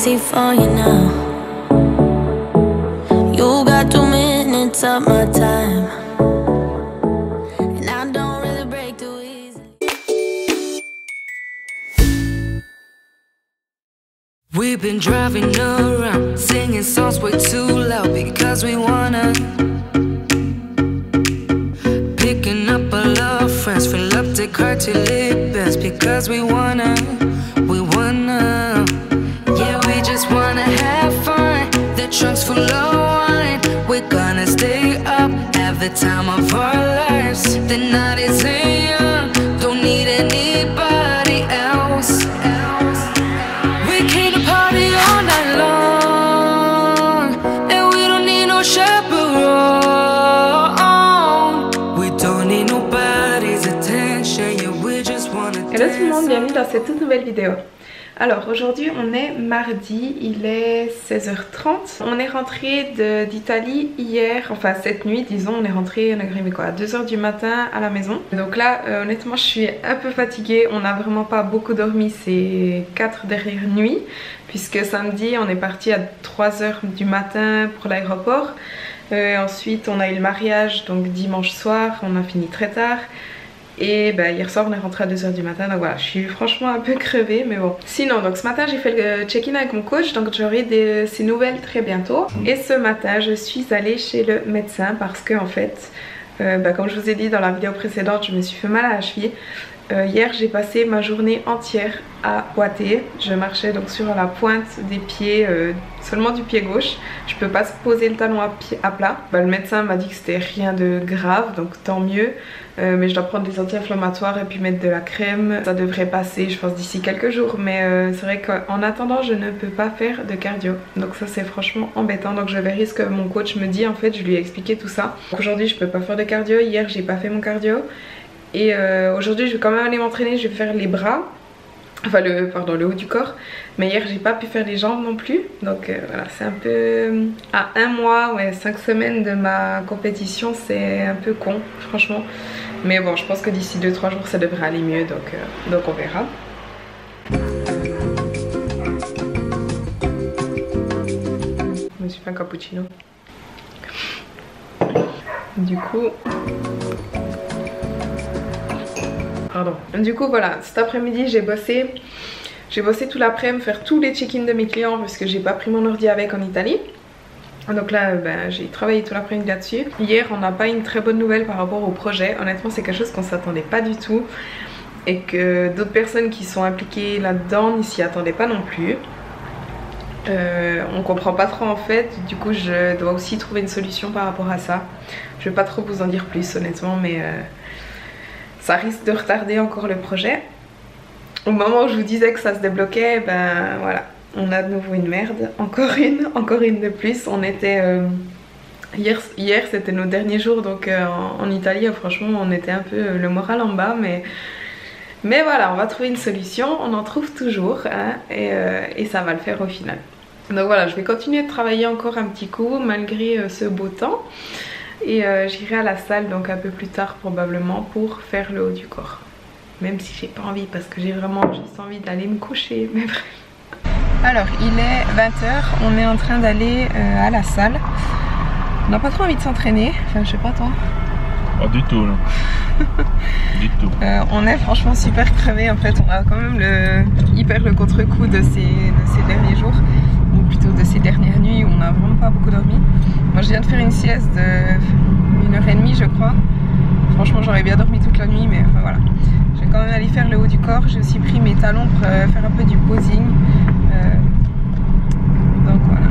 easy for you now. You got 2 minutes of my time, and I don't really break too easily. We've been driving around, singing songs way too loud because we wanna. Picking up all our friends, fill up the car till it bends because we wanna. Yeah, we just wanna have fun. The trunk's full of wine. We're gonna stay up, have the time of our lives. The night is young, don't need anybody else. We came to party all night long, and we don't need no chaperone. We don't need nobody's attention, yeah, we just wanna dance. Hello tout le monde, bienvenue dans cette toute nouvelle vidéo. Alors aujourd'hui on est mardi, il est 16h30. On est rentré d'Italie hier, enfin cette nuit disons, on est arrivé quoi, à 2h du matin à la maison. Donc là honnêtement je suis un peu fatiguée, on n'a vraiment pas beaucoup dormi ces 4 dernières nuits. Puisque samedi on est parti à 3h du matin pour l'aéroport. Ensuite on a eu le mariage, donc dimanche soir, on a fini très tard. Et bah, hier soir on est rentré à 2h du matin, donc voilà, je suis franchement un peu crevée, mais bon. Sinon, donc ce matin j'ai fait le check-in avec mon coach, donc j'aurai ces nouvelles très bientôt. Et ce matin je suis allée chez le médecin parce que en fait, comme je vous ai dit dans la vidéo précédente, je me suis fait mal à la cheville. Hier j'ai passé ma journée entière à boiter. Je marchais donc sur la pointe des pieds, seulement du pied gauche. Je peux pas poser le talon à plat. Le médecin m'a dit que c'était rien de grave, donc tant mieux. Mais je dois prendre des anti-inflammatoires et puis mettre de la crème. Ça devrait passer je pense d'ici quelques jours. Mais c'est vrai qu'en attendant je ne peux pas faire de cardio. Donc ça c'est franchement embêtant. Donc je verrai ce que mon coach me dit en fait. Je lui ai expliqué tout ça. Aujourd'hui je peux pas faire de cardio. Hier j'ai pas fait mon cardio. Et aujourd'hui je vais quand même aller m'entraîner, je vais faire les bras, enfin le haut du corps. Mais hier j'ai pas pu faire les jambes non plus. Donc voilà, c'est un peu à 1 mois, ouais 5 semaines de ma compétition, c'est un peu con franchement. Mais bon, je pense que d'ici 2-3 jours ça devrait aller mieux, donc on verra. Je me suis fait un cappuccino. Du coup voilà, cet après-midi j'ai bossé tout l'après-midi, faire tous les check-in de mes clients parce que j'ai pas pris mon ordi avec en Italie. Donc là j'ai travaillé tout l'après-midi là-dessus. Hier on n'a pas une très bonne nouvelle par rapport au projet. Honnêtement c'est quelque chose qu'on s'attendait pas du tout. Et que d'autres personnes qui sont impliquées là-dedans n'y s'y attendaient pas non plus. On comprend pas trop en fait. Du coup je dois aussi trouver une solution par rapport à ça. Je vais pas trop vous en dire plus honnêtement, mais ça risque de retarder encore le projet. Au moment où je vous disais que ça se débloquait, ben voilà, on a de nouveau une merde, encore une de plus. On était hier c'était nos derniers jours donc en Italie, franchement on était un peu le moral en bas, mais voilà, on va trouver une solution, on en trouve toujours hein, et ça va le faire au final. Donc voilà, je vais continuer de travailler encore un petit coup malgré ce beau temps. Et j'irai à la salle donc un peu plus tard probablement pour faire le haut du corps. Même si j'ai pas envie parce que j'ai vraiment juste envie d'aller me coucher, mais bref. Alors il est 20h, on est en train d'aller à la salle. On n'a pas trop envie de s'entraîner, enfin je sais pas toi. Pas du tout là. Du tout. On est franchement super crevé en fait, on a quand même hyper le contre-coup de ces derniers jours. Ou plutôt de ces dernières nuits où on n'a vraiment pas beaucoup dormi. Moi je viens de faire une sieste de 1h30 je crois. Franchement j'aurais bien dormi toute la nuit, mais enfin voilà. Je vais quand même aller faire le haut du corps. J'ai aussi pris mes talons pour faire un peu du posing. Donc voilà.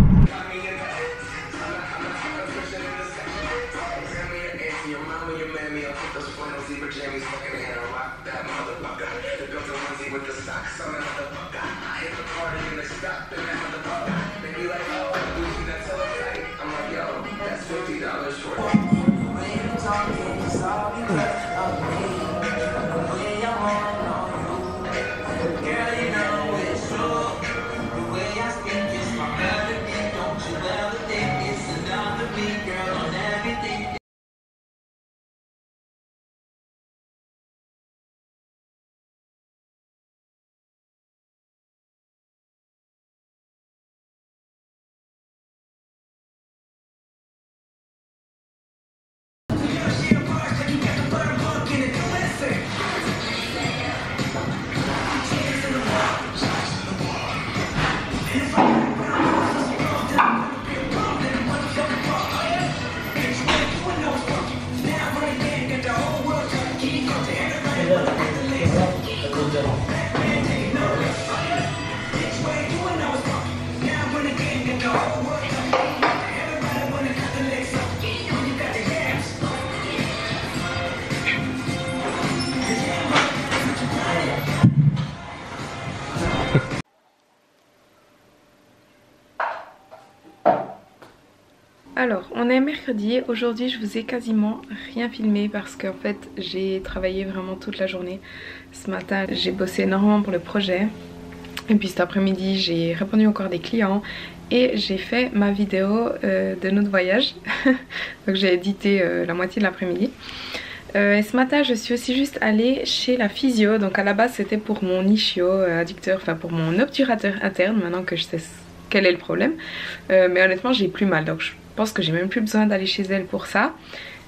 On est mercredi, aujourd'hui je vous ai quasiment rien filmé parce qu'en fait j'ai travaillé vraiment toute la journée. Ce matin j'ai bossé énormément pour le projet et puis cet après-midi j'ai répondu encore des clients et j'ai fait ma vidéo de notre voyage. Donc j'ai édité la moitié de l'après-midi. Et ce matin je suis aussi juste allée chez la physio, donc à la base c'était pour mon ischio adducteur, enfin pour mon obturateur interne maintenant que je sais quel est le problème. Mais honnêtement j'ai plus mal, donc je pense que j'ai même plus besoin d'aller chez elle pour ça.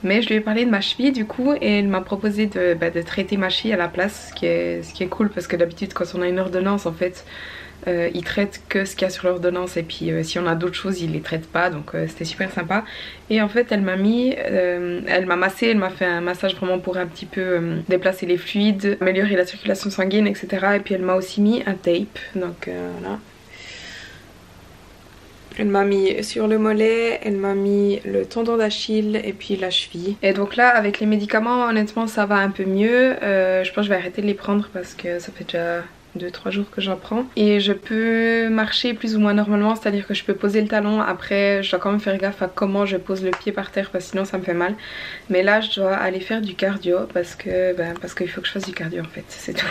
Mais je lui ai parlé de ma cheville du coup et elle m'a proposé de traiter ma cheville à la place, ce qui est cool parce que d'habitude quand on a une ordonnance en fait ils traitent que ce qu'il y a sur l'ordonnance et puis si on a d'autres choses ils les traitent pas, donc c'était super sympa. Et en fait elle m'a massé, elle m'a fait un massage vraiment pour un petit peu déplacer les fluides, améliorer la circulation sanguine, etc. Et puis elle m'a aussi mis un tape, donc voilà. Elle m'a mis sur le mollet, elle m'a mis le tendon d'Achille et puis la cheville. Et donc là avec les médicaments honnêtement ça va un peu mieux. Je pense que je vais arrêter de les prendre parce que ça fait déjà 2-3 jours que j'en prends. Et je peux marcher plus ou moins normalement, c'est à dire que je peux poser le talon. Après je dois quand même faire gaffe à comment je pose le pied par terre parce que sinon ça me fait mal. Mais là je dois aller faire du cardio parce qu'il faut que je fasse du cardio en fait, c'est tout.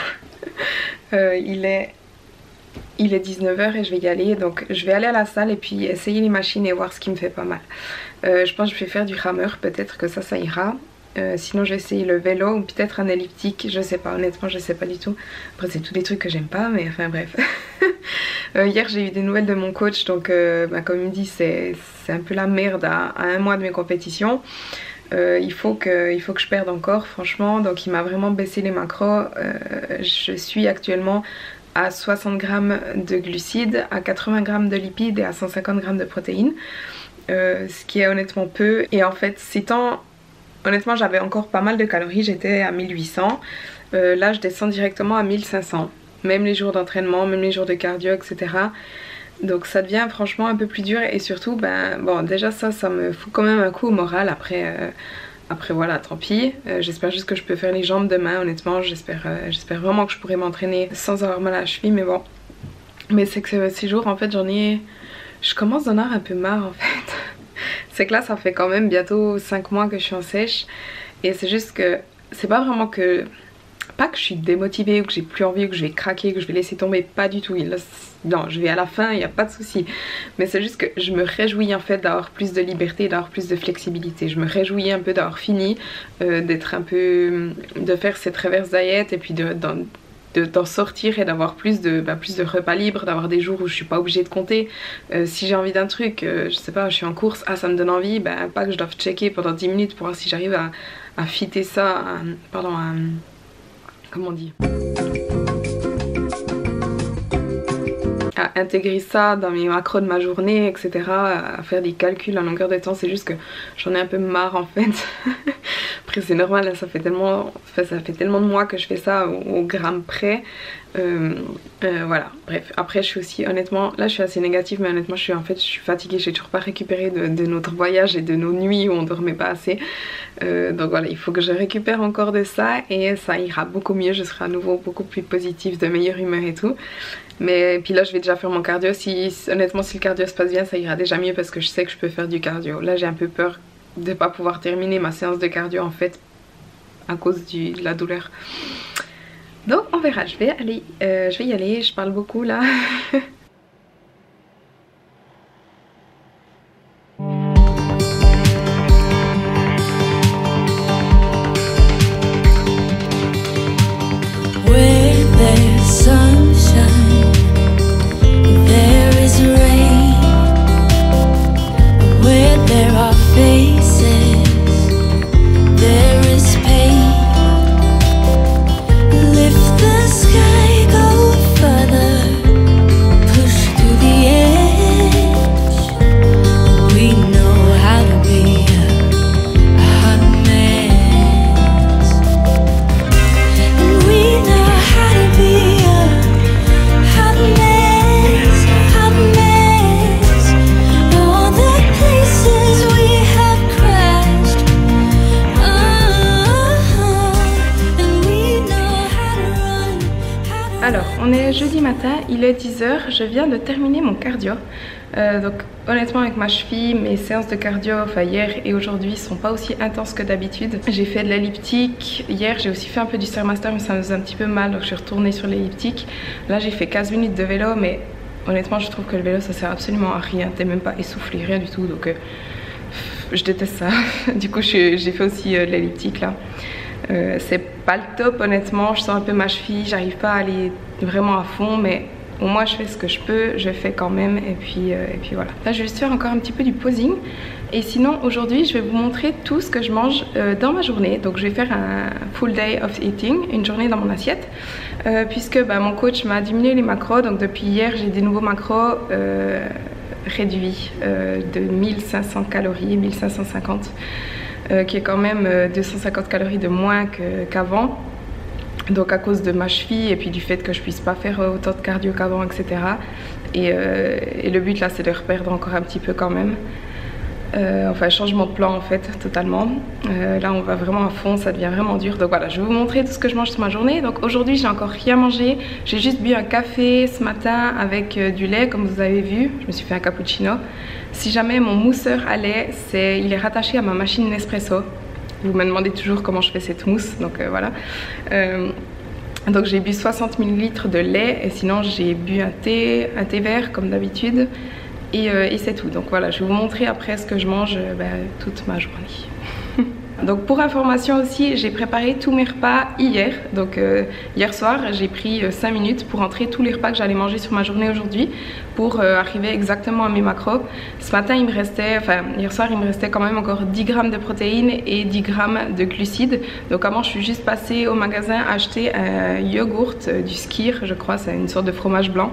Il est 19h et je vais y aller, donc je vais aller à la salle et puis essayer les machines et voir ce qui me fait pas mal. Je pense que je vais faire du rameur, peut-être que ça ira. Sinon je vais essayer le vélo ou peut-être un elliptique, je sais pas, honnêtement je sais pas du tout. Après c'est tous des trucs que j'aime pas, mais enfin bref. Hier j'ai eu des nouvelles de mon coach, donc comme il me dit c'est un peu la merde à 1 mois de mes compétitions. Il faut que je perde encore franchement, donc il m'a vraiment baissé les macros. Je suis actuellement à 60 grammes de glucides, à 80 grammes de lipides et à 150 grammes de protéines, ce qui est honnêtement peu. Et en fait honnêtement j'avais encore pas mal de calories, j'étais à 1800, là je descends directement à 1500, même les jours d'entraînement, même les jours de cardio, etc. Donc ça devient franchement un peu plus dur et surtout bon déjà ça me fout quand même un coup au moral. Après voilà, tant pis, j'espère juste que je peux faire les jambes demain, honnêtement j'espère vraiment que je pourrai m'entraîner sans avoir mal à la cheville, mais bon. Mais c'est que ces jours en fait je commence d'en avoir un peu marre en fait. C'est que là ça fait quand même bientôt 5 mois que je suis en sèche et c'est juste que c'est pas vraiment que... Pas que je suis démotivée ou que j'ai plus envie ou que je vais craquer, que je vais laisser tomber, pas du tout. Non, je vais à la fin, il n'y a pas de souci. Mais c'est juste que je me réjouis en fait d'avoir plus de liberté, d'avoir plus de flexibilité. Je me réjouis un peu d'avoir fini, d'être un peu... de faire cette reverse diet et puis d'en sortir et d'avoir plus de repas libres, d'avoir des jours où je suis pas obligée de compter. Si j'ai envie d'un truc, je sais pas, je suis en course, ça me donne envie, pas que je doive checker pendant 10 minutes pour voir si j'arrive à fitter ça, comment on dit, à intégrer ça dans mes macros de ma journée, etc. À faire des calculs en longueur de temps. C'est juste que j'en ai un peu marre en fait. Après c'est normal, là, ça fait tellement de mois que je fais ça au gramme près. Voilà, bref. Après je suis aussi, honnêtement, là je suis assez négative, mais honnêtement je suis fatiguée, j'ai toujours pas récupéré de notre voyage et de nos nuits où on dormait pas assez. Donc voilà, il faut que je récupère encore de ça et ça ira beaucoup mieux, je serai à nouveau beaucoup plus positive, de meilleure humeur et tout. Mais puis là je vais déjà faire mon cardio, honnêtement si le cardio se passe bien ça ira déjà mieux parce que je sais que je peux faire du cardio. Là j'ai un peu peur de pas pouvoir terminer ma séance de cardio en fait à cause de la douleur. Donc on verra, je vais y aller, je parle beaucoup là. jeudi matin, il est 10 h, je viens de terminer mon cardio. Donc honnêtement avec ma cheville, mes séances de cardio, enfin hier et aujourd'hui, sont pas aussi intenses que d'habitude. J'ai fait de l'elliptique, hier j'ai aussi fait un peu du Stairmaster mais ça me faisait un petit peu mal donc je suis retournée sur l'elliptique. Là j'ai fait 15 minutes de vélo mais honnêtement je trouve que le vélo ça sert absolument à rien, t'es même pas essoufflé, rien du tout donc je déteste ça. Du coup j'ai fait aussi de l'elliptique là. C'est pas le top honnêtement, je sens un peu ma cheville, j'arrive pas à aller vraiment à fond mais au moins je fais ce que je peux, je fais quand même et puis voilà. Là je vais juste faire encore un petit peu du posing et sinon aujourd'hui je vais vous montrer tout ce que je mange dans ma journée. Donc je vais faire un full day of eating, une journée dans mon assiette puisque mon coach m'a diminué les macros. Donc depuis hier j'ai des nouveaux macros réduits de 1500 calories, 1550 qui est quand même 250 calories de moins qu'avant. Donc à cause de ma cheville et puis du fait que je puisse pas faire autant de cardio qu'avant, etc. Et le but là c'est de reperdre encore un petit peu quand même. Enfin changement de plan en fait totalement. Là on va vraiment à fond, ça devient vraiment dur. Donc voilà, je vais vous montrer tout ce que je mange sur ma journée. Donc aujourd'hui j'ai encore rien mangé. J'ai juste bu un café ce matin avec du lait comme vous avez vu. Je me suis fait un cappuccino. Si jamais mon mousseur à lait, il est rattaché à ma machine Nespresso. Vous me demandez toujours comment je fais cette mousse, donc voilà. Donc j'ai bu 60 ml de lait et sinon j'ai bu un thé vert comme d'habitude et c'est tout. Donc voilà, je vais vous montrer après ce que je mange toute ma journée. Donc pour information aussi, j'ai préparé tous mes repas hier. Donc hier soir, j'ai pris 5 minutes pour entrer tous les repas que j'allais manger sur ma journée aujourd'hui pour arriver exactement à mes macros. Ce matin, il me restait, enfin hier soir, il me restait quand même encore 10 grammes de protéines et 10 grammes de glucides. Donc avant, je suis juste passée au magasin acheter un yogourt du Skyr, je crois, c'est une sorte de fromage blanc,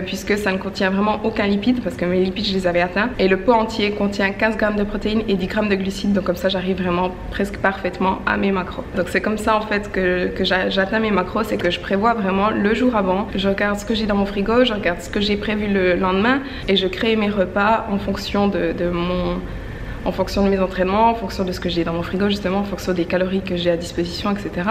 puisque ça ne contient vraiment aucun lipide parce que mes lipides, je les avais atteints. Et le pot entier contient 15 grammes de protéines et 10 grammes de glucides. Donc comme ça, j'arrive vraiment presque parfaitement à mes macros. Donc c'est comme ça en fait que j'atteins mes macros, c'est que je prévois vraiment le jour avant. Je regarde ce que j'ai dans mon frigo, je regarde ce que j'ai prévu le lendemain et je crée mes repas en fonction en fonction de mes entraînements, en fonction de ce que j'ai dans mon frigo justement, en fonction des calories que j'ai à disposition, etc.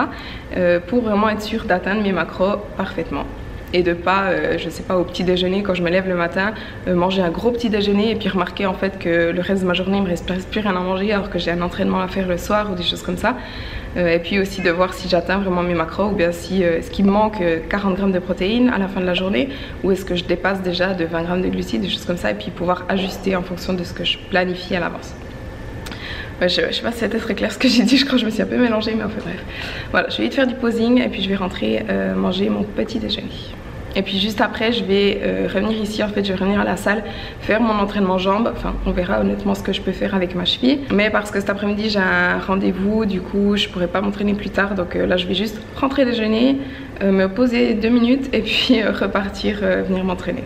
Pour vraiment être sûre d'atteindre mes macros parfaitement. Et de pas, je sais pas, au petit déjeuner quand je me lève le matin, manger un gros petit déjeuner et puis remarquer en fait que le reste de ma journée il me reste plus rien à manger alors que j'ai un entraînement à faire le soir ou des choses comme ça. Et puis aussi de voir si j'atteins vraiment mes macros ou bien si est-ce qu'il me manque 40 grammes de protéines à la fin de la journée ou est-ce que je dépasse déjà de 20 grammes de glucides, des choses comme ça, et puis pouvoir ajuster en fonction de ce que je planifie à l'avance. Je sais pas si c'était très clair ce que j'ai dit, je crois que je me suis un peu mélangée, mais enfin bref. Voilà, je vais vite faire du posing et puis je vais rentrer manger mon petit déjeuner. Et puis juste après je vais revenir ici, en fait je vais revenir à la salle faire mon entraînement jambes. Enfin on verra honnêtement ce que je peux faire avec ma cheville, mais parce que cet après-midi j'ai un rendez-vous, du coup je pourrais pas m'entraîner plus tard. Donc là je vais juste rentrer déjeuner, me poser 2 minutes et puis repartir venir m'entraîner.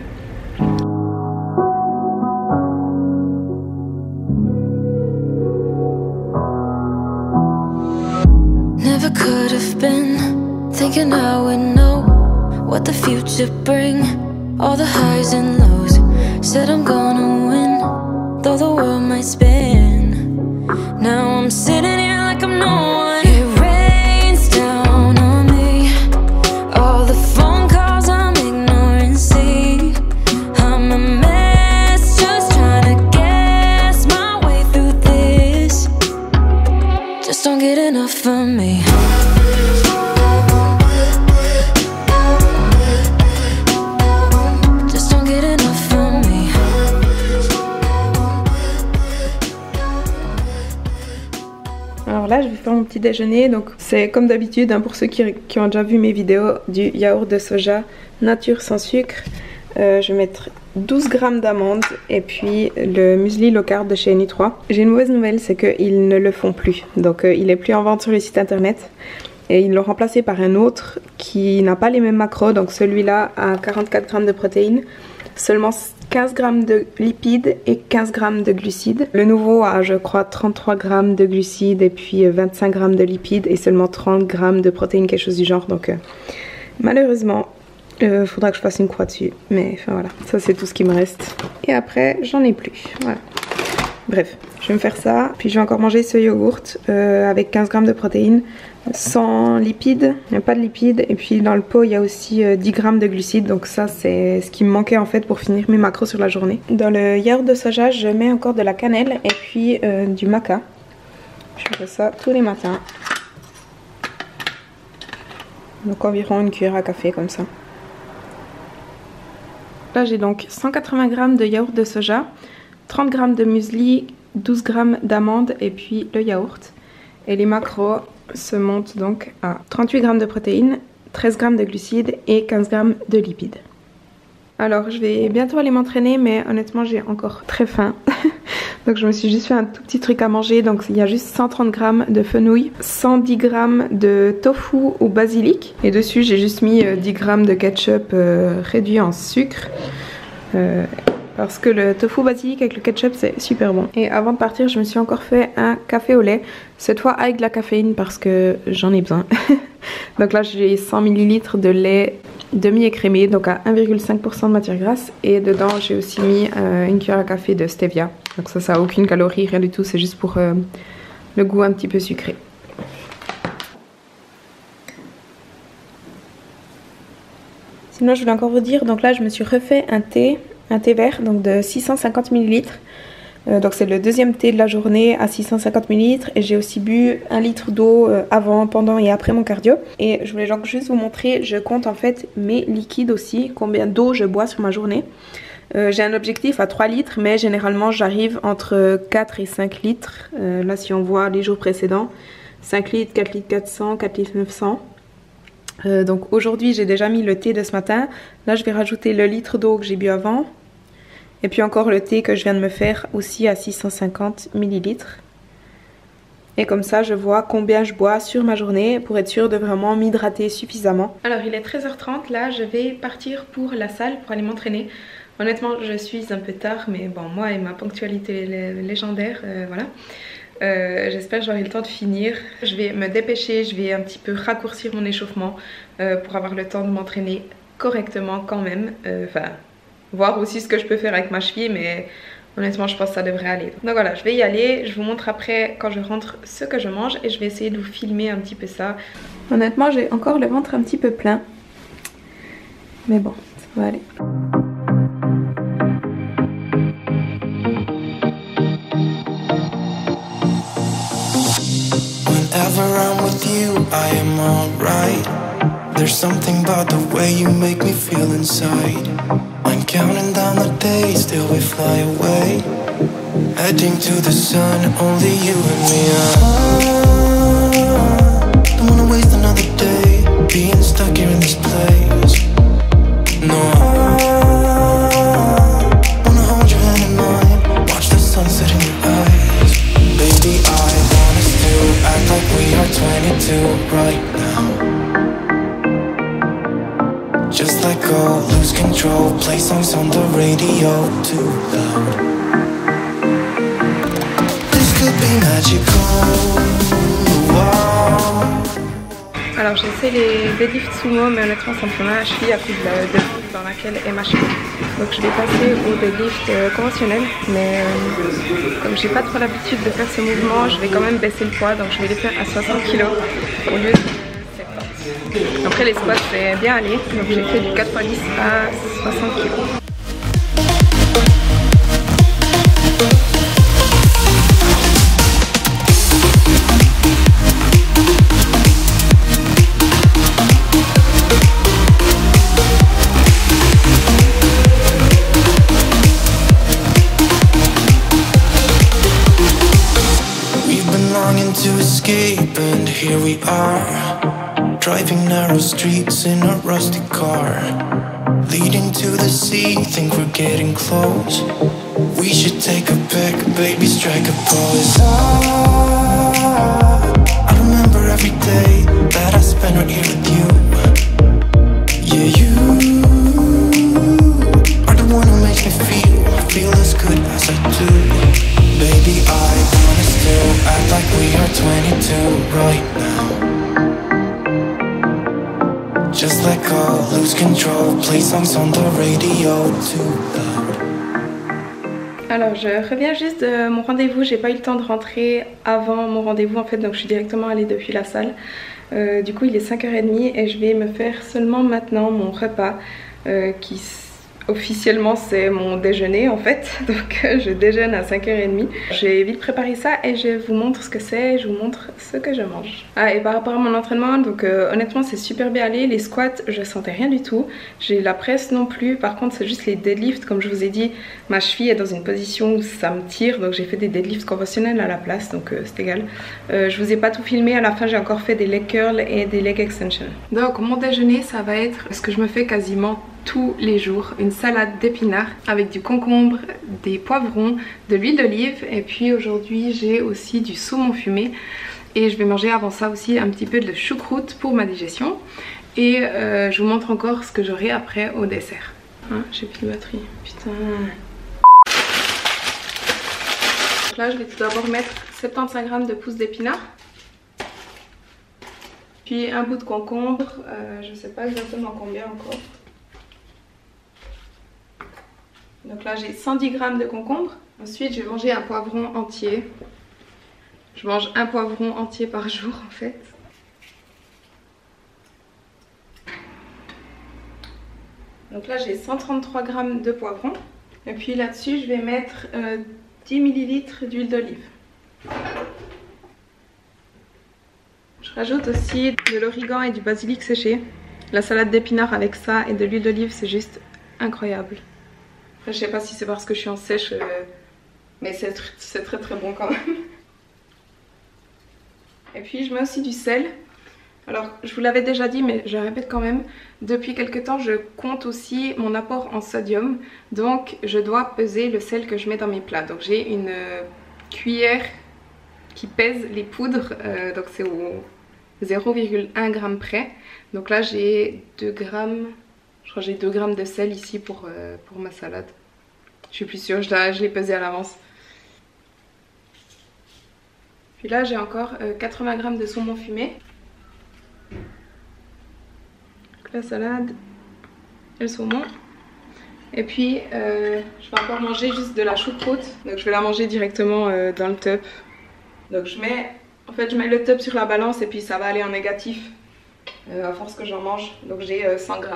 Never could have been thinking I would know what the future bring, all the highs and lows. Said I'm gonna win, though the world might spin. Now I'm sitting here like I'm no one. It rains down on me, all the phone calls I'm ignoring. See, I'm a mess, just trying to guess my way through this. Just don't get enough of me. Alors là je vais faire mon petit déjeuner, donc c'est comme d'habitude pour ceux qui ont déjà vu mes vidéos, du yaourt de soja nature sans sucre. Je vais mettre 12 grammes d'amandes et puis le muesli low carb de chez Nutri. J'ai une mauvaise nouvelle, c'est qu'ils ne le font plus, donc il est plus en vente sur le site internet et ils l'ont remplacé par un autre qui n'a pas les mêmes macros. Donc celui-là a 44 grammes de protéines, seulement 15 grammes de lipides et 15 grammes de glucides. Le nouveau a je crois 33 grammes de glucides et puis 25 grammes de lipides et seulement 30 grammes de protéines, quelque chose du genre. Donc malheureusement faudra que je fasse une croix dessus, mais enfin voilà, ça c'est tout ce qui me reste et après j'en ai plus. Voilà. Bref, Je vais me faire ça, puis je vais encore manger ce yaourt avec 15 grammes de protéines, sans lipides, il n'y a pas de lipides, et puis dans le pot il y a aussi 10 grammes de glucides, donc ça c'est ce qui me manquait en fait pour finir mes macros sur la journée. Dans le yaourt de soja je mets encore de la cannelle et puis du maca. Je fais ça tous les matins. Donc environ une cuillère à café comme ça. Là j'ai donc 180 grammes de yaourt de soja, 30 grammes de muesli, 12 grammes d'amandes et puis le yaourt. Et les macros se montent donc à 38 grammes de protéines, 13 grammes de glucides et 15 grammes de lipides. Alors je vais bientôt aller m'entraîner mais honnêtement j'ai encore très faim. Donc je me suis juste fait un tout petit truc à manger. Donc il y a juste 130 grammes de fenouil, 110 grammes de tofu au basilic. Et dessus j'ai juste mis 10 grammes de ketchup réduit en sucre. Parce que le tofu basilic avec le ketchup c'est super bon. Et avant de partir je me suis encore fait un café au lait. Cette fois avec de la caféine parce que j'en ai besoin. Donc là j'ai 100 ml de lait demi-écrémé, donc à 1,5% de matière grasse. Et dedans j'ai aussi mis une cuillère à café de stevia. Donc ça a aucune calorie, rien du tout, c'est juste pour le goût un petit peu sucré. Sinon je voulais encore vous dire, donc là je me suis refait un thé vert donc de 650 ml. Donc c'est le deuxième thé de la journée à 650 ml. Et j'ai aussi bu 1 litre d'eau avant, pendant et après mon cardio. Et je voulais juste vous montrer, je compte en fait mes liquides aussi, combien d'eau je bois sur ma journée. J'ai un objectif à 3 litres, mais généralement j'arrive entre 4 et 5 litres. Là si on voit les jours précédents, 5 litres, 4 litres 400, 4 litres 900. Donc aujourd'hui j'ai déjà mis le thé de ce matin. Là je vais rajouter le litre d'eau que j'ai bu avant. Et puis encore le thé que je viens de me faire aussi à 650 ml. Et comme ça je vois combien je bois sur ma journée pour être sûre de vraiment m'hydrater suffisamment. Alors il est 13h30, là je vais partir pour la salle pour aller m'entraîner. Honnêtement je suis un peu tard mais bon moi et ma ponctualité légendaire voilà. J'espère que j'aurai le temps de finir. Je vais me dépêcher, je vais un petit peu raccourcir mon échauffement pour avoir le temps de m'entraîner correctement quand même. Enfin, voir aussi ce que je peux faire avec ma cheville, mais honnêtement je pense que ça devrait aller. Donc voilà, je vais y aller, je vous montre après quand je rentre ce que je mange et je vais essayer de vous filmer un petit peu ça. Honnêtement j'ai encore le ventre un petit peu plein, mais bon, ça va aller. Whenever I'm with you, I am alright. There's something about the way you make me feel inside. I'm counting down the days till we fly away, heading to the sun, only you and me. Don't wanna waste another day being stuck here in this place. No, wanna hold your hand in mine, watch the sunset in your eyes. Baby, I want us to act like we are 22 right now. Just let go, lose control, play songs on the radio too loud. This could be magical. Wow. Alors j'ai fait les deadlifts sumo mais honnêtement ça me fait mal à la cheville à cause de dans laquelle est ma cheville. Donc je vais passer au deadlift conventionnel, mais comme j'ai pas trop l'habitude de faire ce mouvement, je vais quand même baisser le poids, donc je vais les faire à 60 kg au lieu de 70. Après les squats c'est bien allé, donc j'ai fait du 4 x 10 à 60 kg. To escape, and here we are, driving narrow streets in a rusty car, leading to the sea, think we're getting close. We should take a pic, baby, strike a pose. I remember every day that I spent right here with you. Yeah, you are the one who makes me feel as good as I do. Baby, I wanna still act like we are 22 right now. Just let go, lose control, play songs on the radio too loud. Alors je reviens juste de mon rendez-vous, j'ai pas eu le temps de rentrer avant mon rendez-vous en fait, donc je suis directement allée depuis la salle. Du coup il est 5h30 et je vais me faire seulement maintenant mon repas qui officiellement c'est mon déjeuner en fait, donc je déjeune à 5h30. J'ai vite préparé ça et je vous montre ce que c'est, je vous montre ce que je mange. Ah, et par rapport à mon entraînement, donc honnêtement c'est super bien allé. Les squats je sentais rien du tout, j'ai la presse non plus, par contre c'est juste les deadlifts. Comme je vous ai dit, ma cheville est dans une position où ça me tire, donc j'ai fait des deadlifts conventionnels à la place, donc c'est égal. Je vous ai pas tout filmé, à la fin j'ai encore fait des leg curls et des leg extensions. Donc mon déjeuner ça va être ce que je me fais quasiment tous les jours, une salade d'épinards avec du concombre, des poivrons, de l'huile d'olive, et puis aujourd'hui j'ai aussi du saumon fumé et je vais manger avant ça aussi un petit peu de choucroute pour ma digestion, et je vous montre encore ce que j'aurai après au dessert. Hein, j'ai plus de batterie, putain. Donc là je vais tout d'abord mettre 75 g de pousses d'épinards, puis un bout de concombre, je sais pas exactement combien encore. Donc là j'ai 110 g de concombre. Ensuite je vais manger un poivron entier. Je mange un poivron entier par jour en fait. Donc là j'ai 133 g de poivron. Et puis là-dessus je vais mettre 10 ml d'huile d'olive. Je rajoute aussi de l'origan et du basilic séché. La salade d'épinards avec ça et de l'huile d'olive c'est juste incroyable. Je sais pas si c'est parce que je suis en sèche, mais c'est très très bon quand même. Et puis je mets aussi du sel. Alors je vous l'avais déjà dit mais je répète quand même, depuis quelques temps je compte aussi mon apport en sodium. Donc je dois peser le sel que je mets dans mes plats. Donc j'ai une cuillère qui pèse les poudres, donc c'est au 0,1 g près. Donc là j'ai 2 grammes. Je crois que j'ai 2 g de sel ici pour ma salade. Je suis plus sûre, je l'ai pesé à l'avance. Puis là j'ai encore 80 g de saumon fumé. Donc la salade et le saumon. Et puis je vais encore manger juste de la choucroute. Donc je vais la manger directement dans le tub. Donc je mets le tub sur la balance et puis ça va aller en négatif à force que j'en mange. Donc j'ai 100 g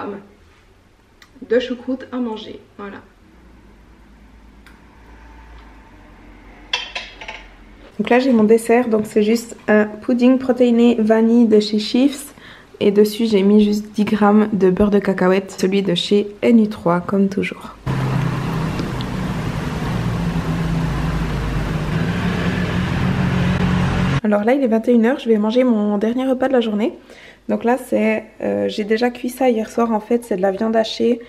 de choucroute à manger, voilà. Donc là j'ai mon dessert, donc c'est juste un pudding protéiné vanille de chez Chiefs, et dessus j'ai mis juste 10 g de beurre de cacahuète, celui de chez NU3 comme toujours. Alors là il est 21 h, je vais manger mon dernier repas de la journée. Donc là c'est, j'ai déjà cuit ça hier soir en fait, c'est de la viande hachée,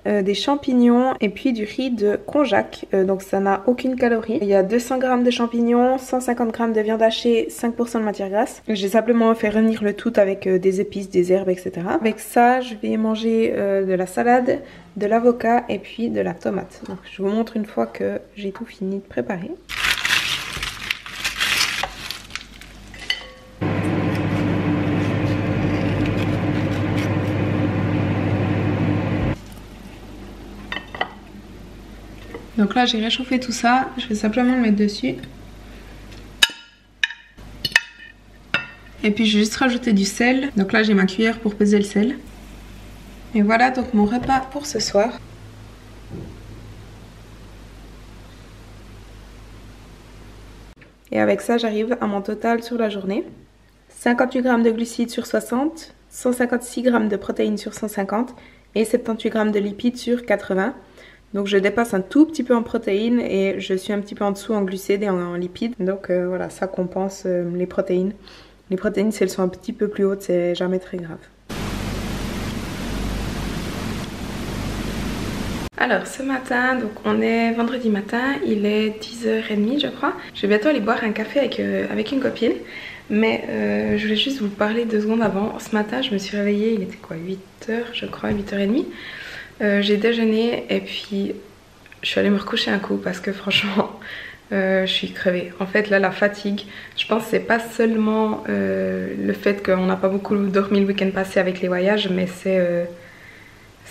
des champignons et puis du riz de konjac, donc ça n'a aucune calorie. Il y a 200 g de champignons, 150 g de viande hachée, 5% de matière grasse. J'ai simplement fait revenir le tout avec des épices, des herbes, etc. Avec ça je vais manger de la salade, de l'avocat et puis de la tomate. Donc je vous montre une fois que j'ai tout fini de préparer. Donc là j'ai réchauffé tout ça, je vais simplement le mettre dessus. Et puis je vais juste rajouter du sel. Donc là j'ai ma cuillère pour peser le sel. Et voilà donc mon repas pour ce soir. Et avec ça j'arrive à mon total sur la journée. 58 g de glucides sur 60, 156 g de protéines sur 150 et 78 g de lipides sur 80. Donc je dépasse un tout petit peu en protéines et je suis un petit peu en dessous en glucides et en lipides. Donc voilà, ça compense les protéines. Les protéines, si elles sont un petit peu plus hautes, c'est jamais très grave. Alors ce matin, donc on est vendredi matin, il est 10h30 je crois. Je vais bientôt aller boire un café avec une copine. Mais je voulais juste vous parler 2 secondes avant. Ce matin je me suis réveillée, il était quoi, 8h je crois, 8h30. J'ai déjeuné et puis je suis allée me recoucher un coup parce que franchement je suis crevée. En fait là la fatigue, je pense que c'est pas seulement le fait qu'on n'a pas beaucoup dormi le week-end passé avec les voyages, mais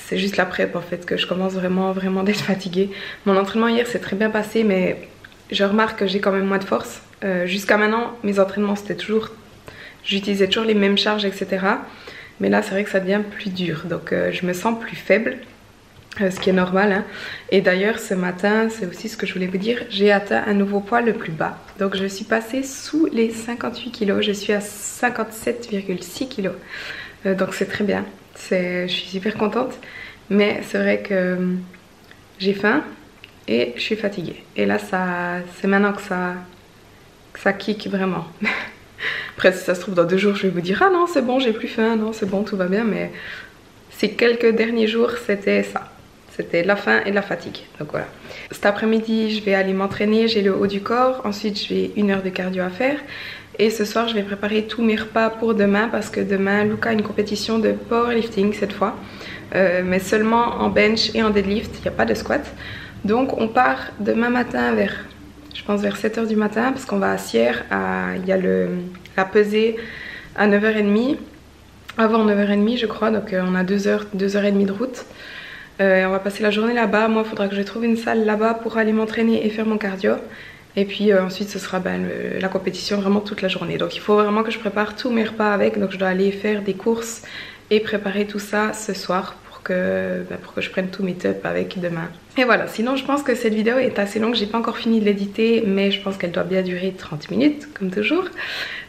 c'est juste la prep en fait que je commence vraiment d'être fatiguée. Mon entraînement hier s'est très bien passé, mais je remarque que j'ai quand même moins de force. Jusqu'à maintenant, mes entraînements c'était toujours... J'utilisais toujours les mêmes charges, etc. Mais là, c'est vrai que ça devient plus dur. Donc, je me sens plus faible, ce qui est normal. Hein. Et d'ailleurs, ce matin, c'est aussi ce que je voulais vous dire, j'ai atteint un nouveau poids le plus bas. Donc, je suis passée sous les 58 kg. Je suis à 57,6 kg. Donc, c'est très bien. Je suis super contente. Mais c'est vrai que j'ai faim et je suis fatiguée. Et là, c'est maintenant que ça kick vraiment. Après, si ça se trouve, dans 2 jours, je vais vous dire « Ah non, c'est bon, j'ai plus faim, non, c'est bon, tout va bien. » Mais ces quelques derniers jours, c'était ça. C'était la faim et la fatigue. Donc voilà. Cet après-midi, je vais aller m'entraîner, j'ai le haut du corps. Ensuite, j'ai 1 heure de cardio à faire. Et ce soir, je vais préparer tous mes repas pour demain parce que demain, Luca a une compétition de powerlifting cette fois. Mais seulement en bench et en deadlift, il n'y a pas de squat. Donc on part demain matin vers 7 h du matin parce qu'on va à Sierre, il y a la pesée à 9 h 30, avant 9 h 30 je crois, donc on a 2h30 de route. On va passer la journée là-bas. Moi il faudra que je trouve une salle là-bas pour aller m'entraîner et faire mon cardio. Et puis ensuite ce sera la compétition vraiment toute la journée. Donc il faut vraiment que je prépare tous mes repas avec, donc je dois aller faire des courses et préparer tout ça ce soir pour que je prenne tous mes tops avec demain. Et voilà, sinon je pense que cette vidéo est assez longue, j'ai pas encore fini de l'éditer, mais je pense qu'elle doit bien durer 30 minutes comme toujours.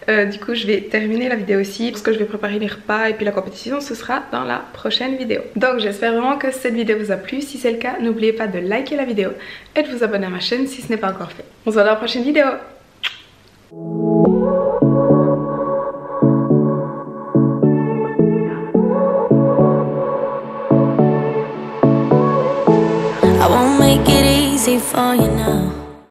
Du coup je vais terminer la vidéo ici parce que je vais préparer les repas et puis la compétition ce sera dans la prochaine vidéo. Donc j'espère vraiment que cette vidéo vous a plu. Si c'est le cas, n'oubliez pas de liker la vidéo et de vous abonner à ma chaîne si ce n'est pas encore fait. On se voit dans la prochaine vidéo. I won't make it easy for you now.